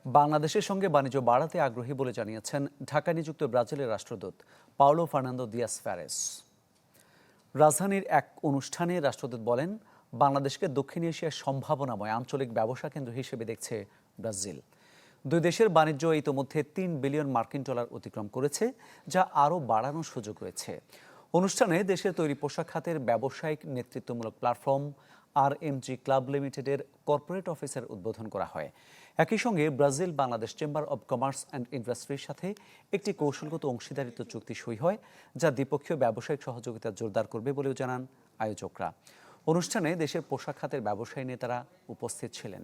বাংলাদেশের সঙ্গে বাণিজ্য বাড়াতে আগ্রহী বলে জানিয়েছেন ঢাকায় নিযুক্ত ব্রাজিলের রাষ্ট্রদূত পাওলো ফার্নান্দো দিয়াস ফ্যারেস। রাজধানীর এক অনুষ্ঠানে রাষ্ট্রদূত বলেন, বাংলাদেশকে দক্ষিণ এশিয়ার সম্ভাবনাময় আঞ্চলিক ব্যবসা কেন্দ্র হিসেবে দেখছে ব্রাজিল। দুই দেশের বাণিজ্য ইতোমধ্যে $3 বিলিয়ন অতিক্রম করেছে, যা আরও বাড়ানোর সুযোগ রয়েছে। অনুষ্ঠানে দেশের তৈরি পোশাক খাতের ব্যবসায়িক নেতৃত্বমূলক প্ল্যাটফর্ম RMG ক্লাব লিমিটেডের কর্পোরেট অফিসের উদ্বোধন করা হয়। একই সঙ্গে Brazil Bangladesh chamber of commerce and ইন্ডাস্ট্রির সাথে একটি কৌশলগত অংশীদারিত্ব চুক্তি সই হয়, যা দ্বিপক্ষীয় ব্যবসায়িক সহযোগিতা জোরদার করবে বলেও জানান আয়োজকরা। অনুষ্ঠানে দেশের পোশাক খাতের ব্যবসায়ী নেতারা উপস্থিত ছিলেন।